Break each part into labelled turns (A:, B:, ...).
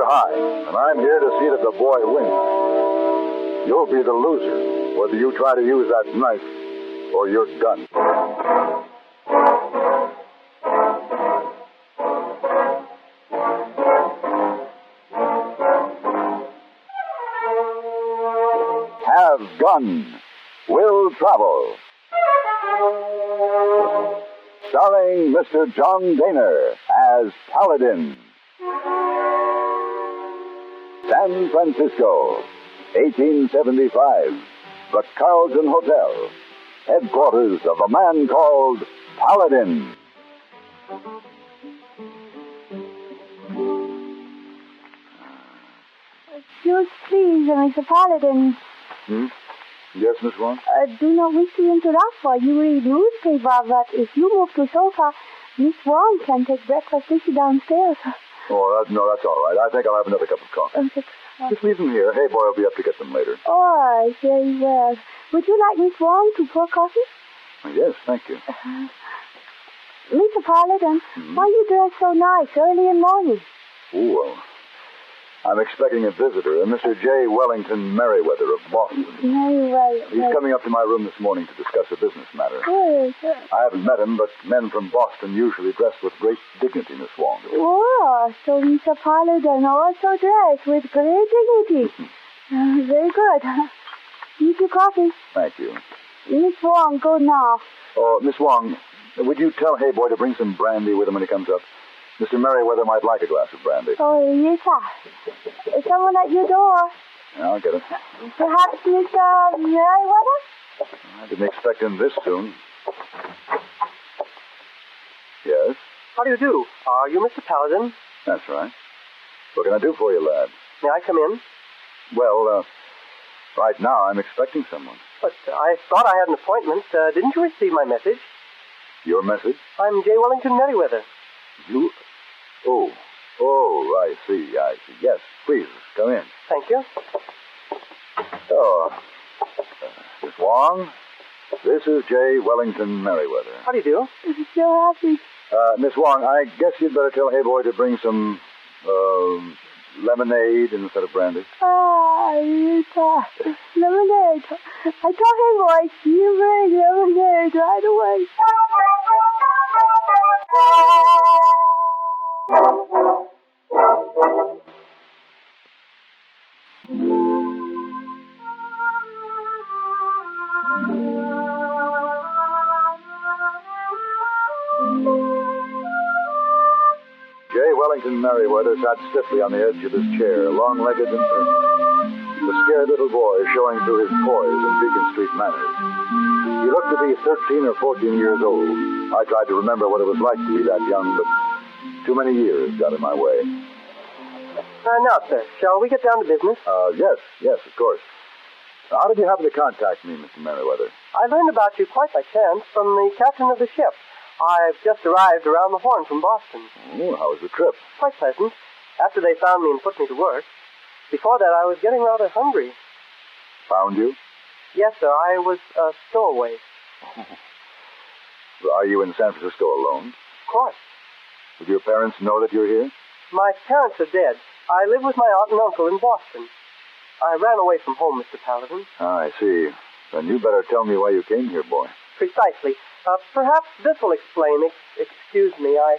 A: high, and I'm here to see that the boy wins. You'll be the loser, whether you try to use that knife or your gun. Have Gun Will Travel. Starring Mr. John Daner as Paladin. San Francisco, 1875. The Carlton Hotel. Headquarters of a man called Paladin.
B: Excuse, please, Mr. Paladin.
A: Yes, Miss Wong?
B: Do not wish to interrupt for you read newspaper, but if you move to sofa, Miss Wong can take breakfast with you downstairs.
A: Oh, no, that's all right. I think I'll have another cup of coffee. Just leave them here. Hey, boy will be up to get them later.
B: Oh, very well. Would you like Miss Wong to pour coffee?
A: Yes, thank you.
B: Mr. Paladin, why you dress so nice early in the morning?
A: Oh, well, I'm expecting a visitor, Mr. J. Wellington Merriweather of Boston.
B: Merriweather.
A: He's coming up to my room this morning to discuss a business matter.
B: Oh, sir.
A: I haven't met him, but men from Boston usually dress with great dignity, Miss Wong.
B: Oh, so Mr. Paladin also dressed with great dignity. Very good. Eat your coffee.
A: Thank you.
B: Miss Wong, go now.
A: Oh, Miss Wong, would you tell Hey Boy to bring some brandy with him when he comes up? Mr. Merriweather might like a glass of brandy.
B: Oh, yes, sir. Is someone at your door?
A: Yeah, I'll get it.
B: Perhaps Mr. Merriweather?
A: I didn't expect him this soon. Yes?
C: How do you do? Are you Mr. Paladin?
A: That's right. What can I do for you, lad?
C: May I come in?
A: Well, right now I'm expecting someone.
C: But I thought I had an appointment. Didn't you receive my message?
A: Your message?
C: I'm J. Wellington Merriweather.
A: You? Oh, I see. Yes, please, come in.
C: Thank you.
A: Oh, Miss Wong, this is J. Wellington Merriweather.
C: How do you do?
B: So happy.
A: Miss Wong, I guess you'd better tell Hey Boy to bring some, lemonade instead of brandy.
B: Yes, sir. Lemonade. I told him, boy, you bring lemonade right away.
A: J. Wellington Merriweather sat stiffly on the edge of his chair, long-legged and the scared little boy showing through his poise and Beacon Street manners. He looked to be 13 or 14 years old. I tried to remember what it was like to be that young, but too many years got in my way.
C: Now, sir, shall we get down to business?
A: Yes, of course. How did you happen to contact me, Mr. Merriweather?
C: I learned about you quite by chance from the captain of the ship. I've just arrived around the Horn from Boston.
A: Oh, how was the trip?
C: Quite pleasant. After they found me and put me to work. Before that, I was getting rather hungry.
A: Found you?
C: Yes, sir, I was a stowaway.
A: Are you in San Francisco alone?
C: Of course.
A: Did your parents know that you're here?
C: My parents are dead. I live with my aunt and uncle in Boston. I ran away from home, Mr. Paladin.
A: I see. Then you better tell me why you came here, boy.
C: Precisely. Perhaps this will explain. Excuse me, I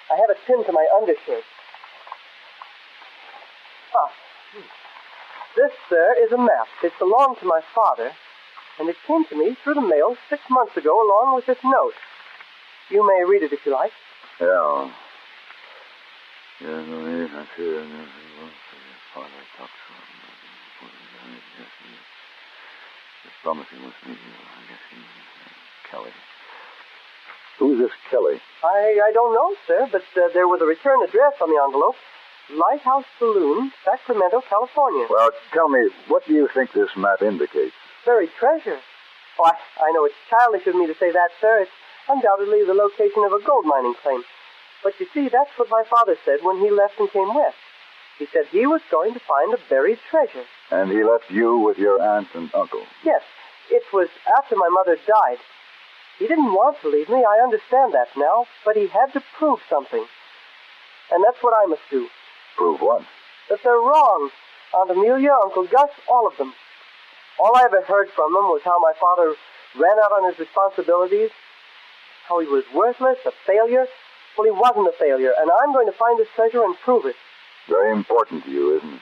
C: have it pinned to my undershirt. This, sir, is a map. It belonged to my father, and it came to me through the mail 6 months ago along with this note. You may read it if you like.
A: Yeah. Kelly. Who's this Kelly?
C: I don't know, sir, but there was a return address on the envelope. Lighthouse Saloon, Sacramento, California.
A: Well, tell me, what do you think this map indicates?
C: Buried treasure. Oh, I know it's childish of me to say that, sir. It's undoubtedly the location of a gold mining claim. But you see, that's what my father said when he left and came west. He said he was going to find a buried treasure.
A: And he left you with your aunt and uncle?
C: Yes. It was after my mother died. He didn't want to leave me, I understand that now, but he had to prove something. And that's what I must do.
A: Prove what?
C: that they're wrong. Aunt Amelia, Uncle Gus, all of them. All I ever heard from them was how my father ran out on his responsibilities, how he was worthless, a failure. Well, he wasn't a failure, and I'm going to find this treasure and prove it.
A: Very important to you, isn't it?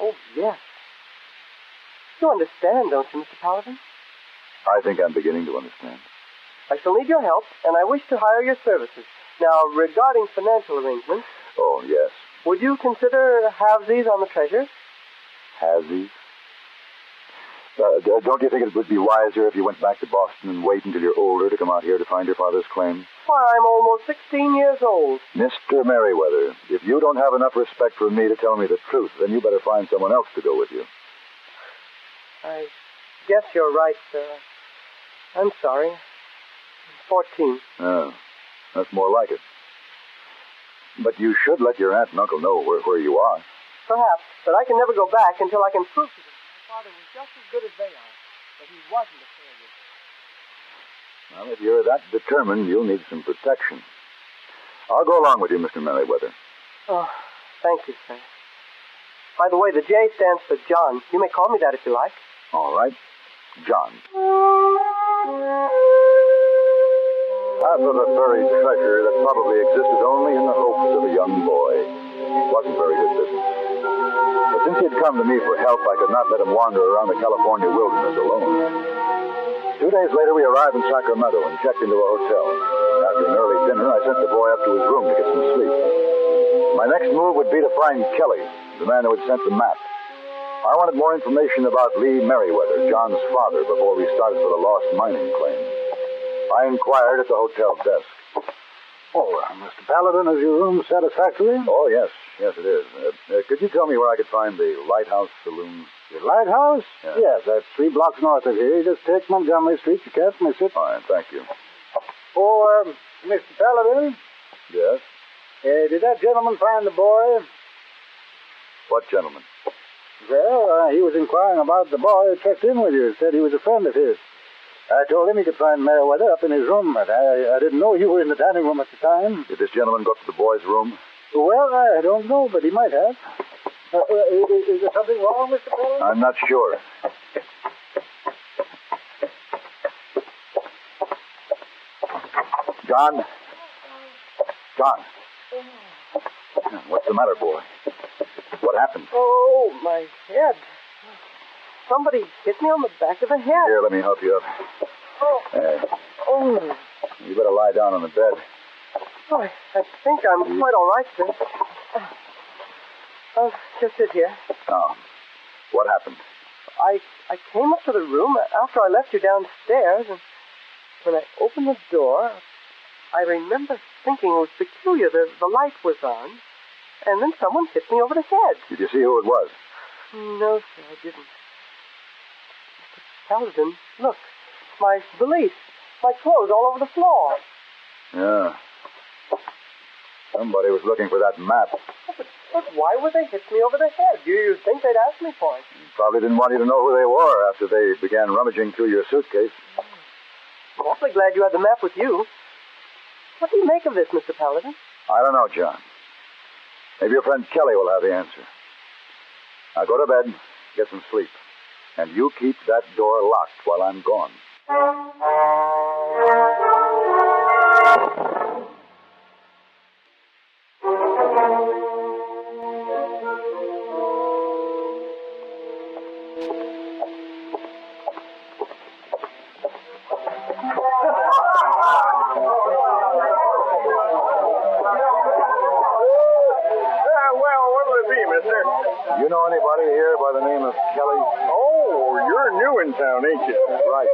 C: Oh, yes. You understand, don't you, Mr. Paladin?
A: I think I'm beginning to understand.
C: I shall need your help, and I wish to hire your services. Now, regarding financial arrangements...
A: Oh, yes.
C: Would you consider halvesies on the treasure?
A: Halvesies? Don't you think it would be wiser if you went back to Boston and wait until you're older to come out here to find your father's claim?
C: Why, I'm almost 16 years old.
A: Mr. Merriweather, if you don't have enough respect for me to tell me the truth, then you better find someone else to go with you.
C: I guess you're right, sir. I'm sorry. I'm 14.
A: Oh, that's more like it. But you should let your aunt and uncle know where you are.
C: Perhaps, but I can never go back until I can prove to them my father was just as good as they are, that he wasn't a failure.
A: Well, if you're that determined, you'll need some protection. I'll go along with you, Mr. Merriweather.
C: Oh, thank you, sir. By the way, the J stands for John. You may call me that if you like.
A: All right. John. Half of a buried treasure that probably existed only in the hopes of a young boy. Wasn't very good business. But since he'd come to me for help, I could not let him wander around the California wilderness alone. 2 days later, we arrived in Sacramento and checked into a hotel. After an early dinner, I sent the boy up to his room to get some sleep. My next move would be to find Kelly, the man who had sent the map. I wanted more information about Lee Merriweather, John's father, before we started for the lost mining claim. I inquired at the hotel desk.
D: Oh, Mr. Paladin, is your room satisfactory?
A: Oh, yes. Yes, it is. Could you tell me where I could find the Lighthouse Saloon?
D: The Lighthouse?
A: Yeah.
D: Yes, that's 3 blocks north of here. You just take Montgomery Street. You can't miss it.
A: Fine, thank you.
D: Oh, Mr. Paladin?
A: Yes?
D: Did that gentleman find the boy?
A: What gentleman?
D: Well, he was inquiring about the boy who checked in with you. Said he was a friend of his. I told him he could find Merriweather up in his room, but I didn't know you were in the dining room at the time.
A: Did this gentleman go up to the boy's room?
D: Well, I don't know, but he might have. Is there something wrong, Mr. Paladin?
A: I'm not sure. John? John? What's the matter, boy? What happened?
C: Oh, my head. Somebody hit me on the back of the head.
A: Here, let me help you up.
C: Oh.
A: You better lie down on the bed.
C: Oh, I think I'm quite all right, sir. I'll just sit here.
A: Oh. What happened?
C: I came up to the room after I left you downstairs, and when I opened the door, I remember thinking it was peculiar. The light was on, and then someone hit me over the head.
A: Did you see who it was?
C: No, sir, I didn't. Mr. Paladin, look. My valise. My clothes all over the floor.
A: Yeah. Somebody was looking for that map.
C: But why would they hit me over the head? You'd think they'd ask me for it.
A: Probably didn't want you to know who they were after they began rummaging through your suitcase.
C: I'm awfully glad you had the map with you. What do you make of this, Mr. Paladin?
A: I don't know, John. Maybe your friend Kelly will have the answer. Now go to bed, get some sleep. And you keep that door locked while I'm gone. You know anybody here by the name of Kelly?
E: Oh, you're new in town, ain't you?
A: Right.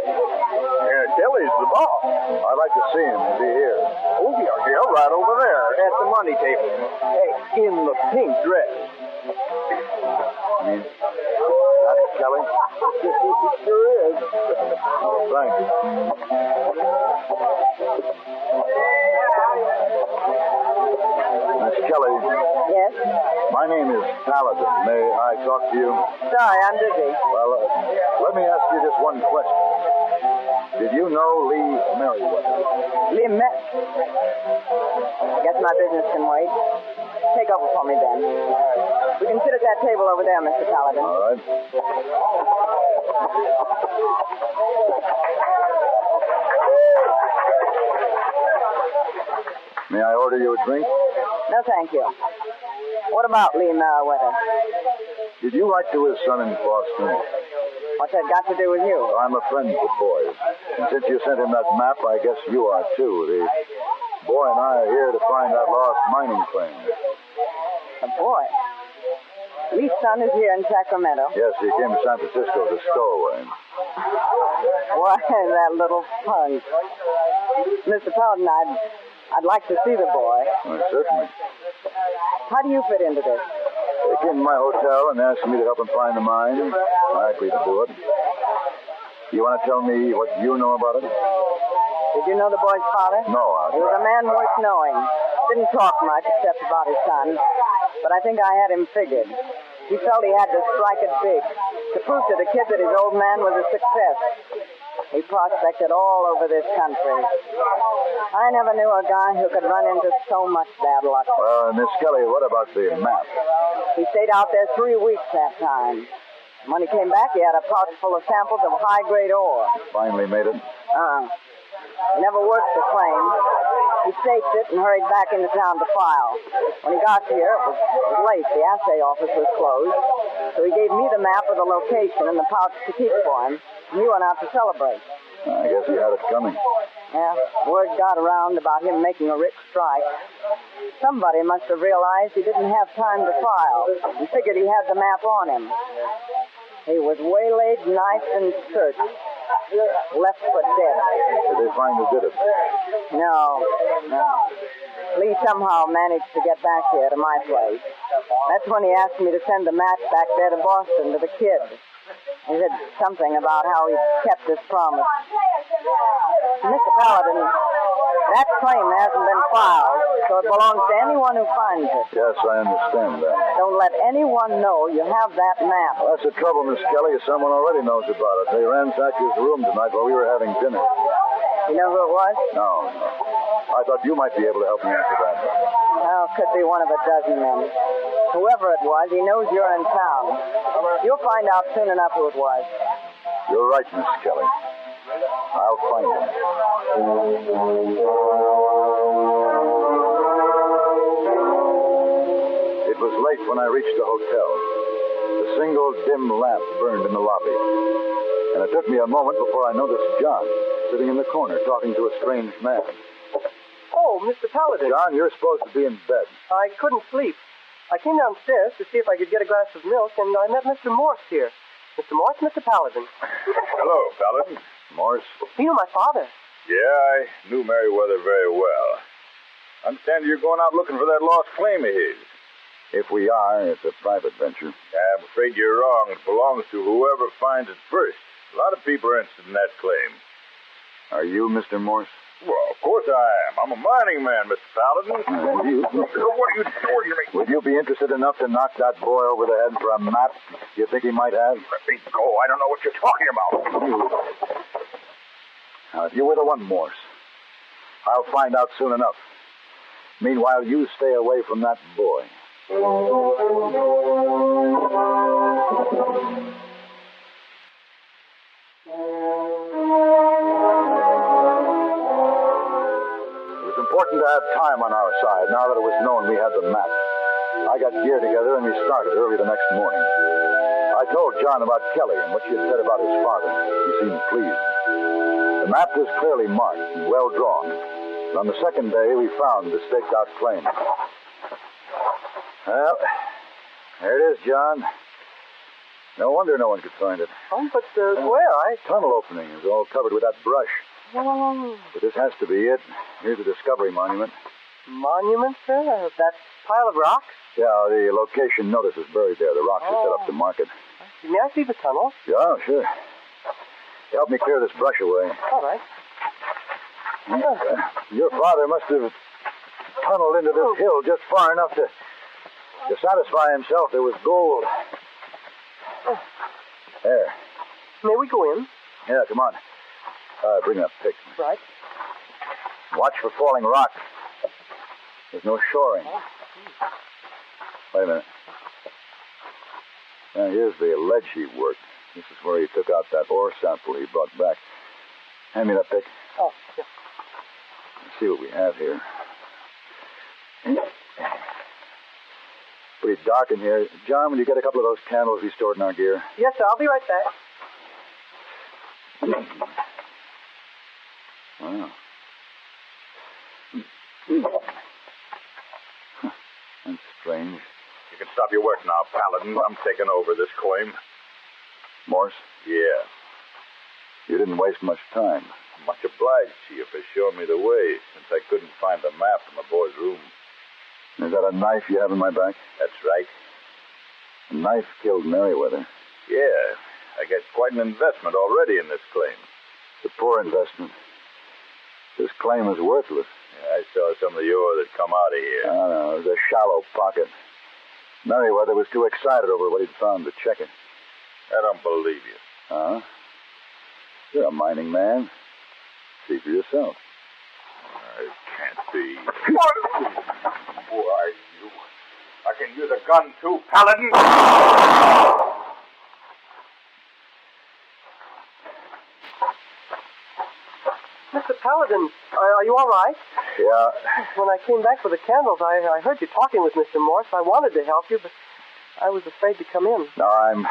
E: Kelly's the boss.
A: I'd like to see him. Is he here?
E: Oh, yeah, right over there at the money table. Hey, in the pink dress.
A: That's Kelly?
E: It sure is.
A: Oh, thanks. Miss Kelly.
B: Yes?
A: My name is Paladin. May I talk to you?
B: Sorry, I'm busy.
A: Well, let me ask you just one question. Did you know Lee Merriweather?
B: Lee Merriweather. I guess my business can wait.
F: Take over for me, Ben. We can sit at that table over there, Mr. Paladin.
A: All right. May I order you a drink?
F: No, thank you. What about Lee Merriweather?
A: Did you write to his son in Boston?
F: What's that got to do with you?
A: I'm a friend of the boy's. And since you sent him that map, I guess you are, too. The boy and I are here to find that lost mining claim.
F: The boy? Lee's son is here in Sacramento.
A: Yes, he came to San Francisco to stowaway.
F: Why, that little punk. Mr. Paladin, I'd like to see the boy.
A: Well, certainly.
F: How do you fit into this?
A: They came to my hotel and asked me to help them find the mine. I agreed to do it. You want to tell me what you know about it?
F: Did you know the boy's father?
A: No,
F: He was a man worth knowing. Didn't talk much except about his son. But I think I had him figured. He felt he had to strike it big, to prove to the kid that his old man was a success. He prospected all over this country. I never knew a guy who could run into so much bad luck.
A: Well, Miss Kelly, what about the map?
F: He stayed out there 3 weeks that time. When he came back, he had a pouch full of samples of high-grade ore.
A: Finally made it?
F: He never worked the claim. He staked it and hurried back into town to file. When he got here, it was late. The assay office was closed. So he gave me the map of the location and the pouch to keep for him. And he went out to celebrate.
A: I guess he had it coming.
F: Yeah, word got around about him making a rich strike. Somebody must have realized he didn't have time to file and figured he had the map on him. He was waylaid, knifed, and searched. Left for dead.
A: Did they find who did it?
F: No. Lee somehow managed to get back here to my place. That's when he asked me to send the match back there to Boston to the kid. He said something about how he kept his promise. Mr. Paladin, that claim hasn't been filed, so it belongs to anyone who finds it.
A: Yes, I understand that.
F: Don't let anyone know you have that map.
A: Well, that's the trouble, Miss Kelly. Someone already knows about it. They ransacked his room tonight while we were having dinner.
F: You know who it was?
A: No. I thought you might be able to help me answer that.
F: Well, could be one of a dozen men. Whoever it was, he knows you're in town. You'll find out soon enough who it was.
A: You're right, Miss Kelly. I'll find him. It was late when I reached the hotel. A single dim lamp burned in the lobby. And it took me a moment before I noticed John sitting in the corner talking to a strange man.
C: Oh, Mr. Paladin.
A: John, you're supposed to be in bed.
C: I couldn't sleep. I came downstairs to see if I could get a glass of milk, and I met Mr. Morse here. Mr. Morse, Mr. Paladin.
G: Hello, Paladin.
A: Morse?
C: You know my father.
G: Yeah, I knew Merriweather very well. I understand you're going out looking for that lost claim of his.
A: If we are, it's a private venture.
G: I'm afraid you're wrong. It belongs to whoever finds it first. A lot of people are interested in that claim.
A: Are you Mr. Morse?
G: Well, of course I am. I'm a mining man, Mr. Paladin. What are you doing?
A: Would you be interested enough to knock that boy over the head for a map you think he might have?
G: Let me go. I don't know what you're talking about.
A: Now, if you were the one, Morse, I'll find out soon enough. Meanwhile, you stay away from that boy. Important to have time on our side now that it was known we had the map. I got gear together and we started early the next morning. I told John about Kelly and what she had said about his father. He seemed pleased. The map was clearly marked and well drawn. And on the second day, we found the staked-out claim. Well, there it is, John. No wonder no one could find it.
C: Oh, but where?
A: Tunnel opening is all covered with that brush.
C: Oh.
A: But this has to be it. Here's the discovery monument.
C: Monument, sir? That pile of rocks?
A: Yeah, the location notice is buried there. The rocks are set up to mark it.
C: May I see the tunnel?
A: Yeah, sure. Help me clear this brush away.
C: All right.
A: Your father must have tunneled into this hill just far enough to satisfy himself there was gold. There.
C: May we go in?
A: Yeah, come on. Bring that pick.
C: Right.
A: Watch for falling rock. There's no shoring. Wait a minute. Now, here's the ledge he worked. This is where he took out that ore sample he brought back. Hand me that pick.
C: Oh, yeah.
A: Let's see what we have here. Pretty dark in here. John, will you get a couple of those candles we stored in our gear?
C: Yes, sir. I'll be right back.
A: Wow. That's strange.
G: You can stop your work now, Paladin. I'm taking over this claim.
A: Morse?
G: Yeah.
A: You didn't waste much time.
G: Much obliged to you for showing me the way, since I couldn't find the map in my boy's room.
A: Is that a knife you have in my back?
G: That's right.
A: A knife killed Merriweather.
G: Yeah. I get quite an investment already in this claim.
A: It's a poor investment. This claim is worthless.
G: Yeah, I saw some of the ore that come out of here.
A: No, it was a shallow pocket. Merriweather was too excited over what he'd found to check it.
G: I don't believe you.
A: Huh? You're a mining man. See for yourself.
G: It can't be. Who are you? I can use a gun too, Paladin.
C: Mr. Paladin, are you all right?
A: Yeah.
C: When I came back for the candles, I heard you talking with Mr. Morse. I wanted to help you, but I was afraid to come in.
A: No, I'm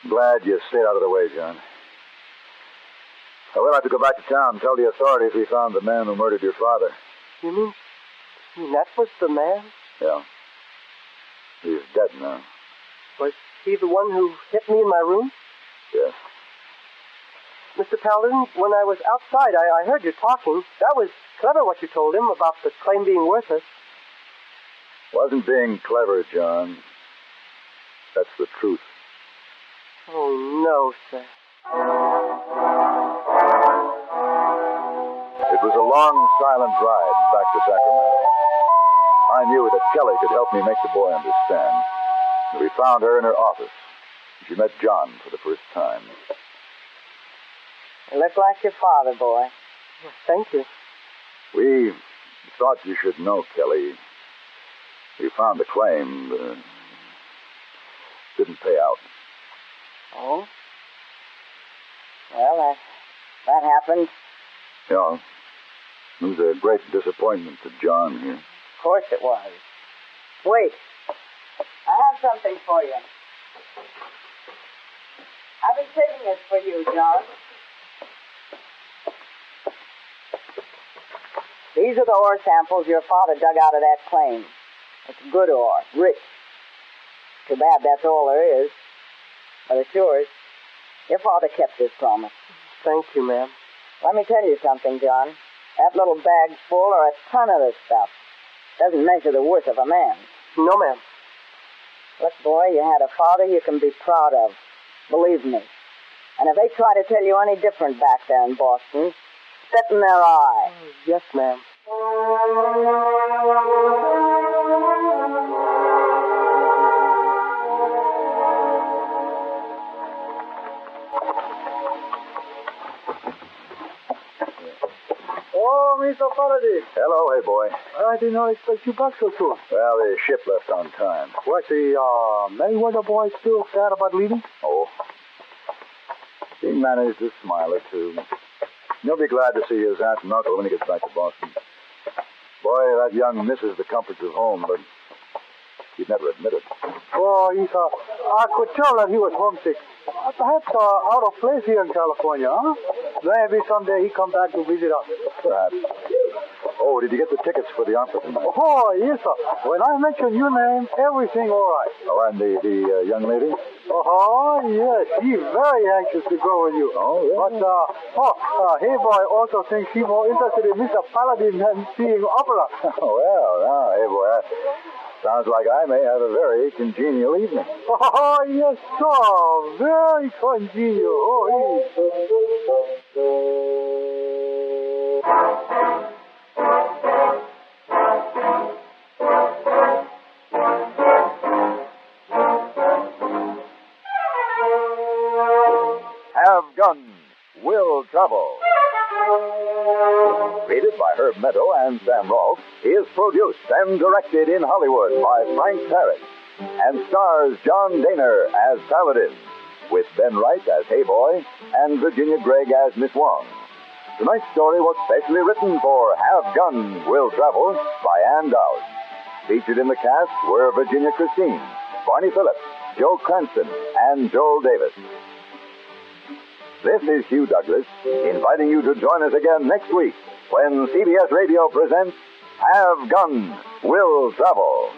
A: glad you stayed out of the way, John. I will have to go back to town and tell the authorities we found the man who murdered your father.
C: You mean that was the man?
A: Yeah. He's dead now.
C: Was he the one who hit me in my room?
A: Yes.
C: Mr. Paladin, when I was outside, I heard you talking. That was clever what you told him about the claim being worthless.
A: Wasn't being clever, John. That's the truth.
C: Oh, no, sir.
A: It was a long, silent ride back to Sacramento. I knew that Kelly could help me make the boy understand. We found her in her office. She met John for the first time.
F: You look like your father, boy.
C: Thank you.
A: We thought you should know, Kelly. We found the claim. Didn't pay out.
F: Oh? Well, that happened.
A: Yeah. It was a great disappointment to John here.
F: Of course it was. Wait. I have something for you. I've been saving this for you, John. These are the ore samples your father dug out of that claim. It's good ore, rich. Too bad that's all there is. But it's yours. Your father kept his promise.
C: Thank you, ma'am.
F: Let me tell you something, John. That little bag full or a ton of this stuff doesn't measure the worth of a man.
C: No, ma'am.
F: Look, boy, you had a father you can be proud of. Believe me. And if they try to tell you any different back there in Boston, spit in their eye.
C: Yes, ma'am.
D: Oh, Mr. Faraday.
A: Hello, hey, boy.
D: I did not expect you back so soon.
A: Well, the ship left on time.
D: Was the Mayweather boy still sad about leaving?
A: Oh. He managed to smile or two. He'll be glad to see his aunt and uncle when he gets back to Boston. Boy, that young misses the comforts of home, but he'd never admit it.
D: Oh, I could tell that he was homesick. Perhaps out of place here in California, huh? Maybe someday he come back to visit us.
A: Perhaps. Oh, did you get the tickets for the opera tonight?
D: Oh, yes, sir. When I mentioned your name, everything all right.
A: Oh, and the young lady?
D: Oh, yes. She's very anxious to go with you.
A: Oh, really?
D: But, hey, boy also thinks she's more interested in Mr. Paladin than seeing opera.
A: Oh, well, now, hey, boy, that sounds like I may have a very congenial evening.
D: Oh, yes, sir. Very congenial. Oh,
E: Have guns, will travel.
A: Created by Herb Meadow and Sam Rolfe, is produced and directed in Hollywood by Frank Parrott, and stars John Daner as Paladin, with Ben Wright as Hey Boy and Virginia Gregg as Miss Wong. Tonight's story was specially written for Have Gun, Will Travel by Ann Dowd. Featured in the cast were Virginia Christine, Barney Phillips, Joe Cranston, and Joel Davis. This is Hugh Douglas, inviting you to join us again next week when CBS Radio presents Have Gun, Will Travel.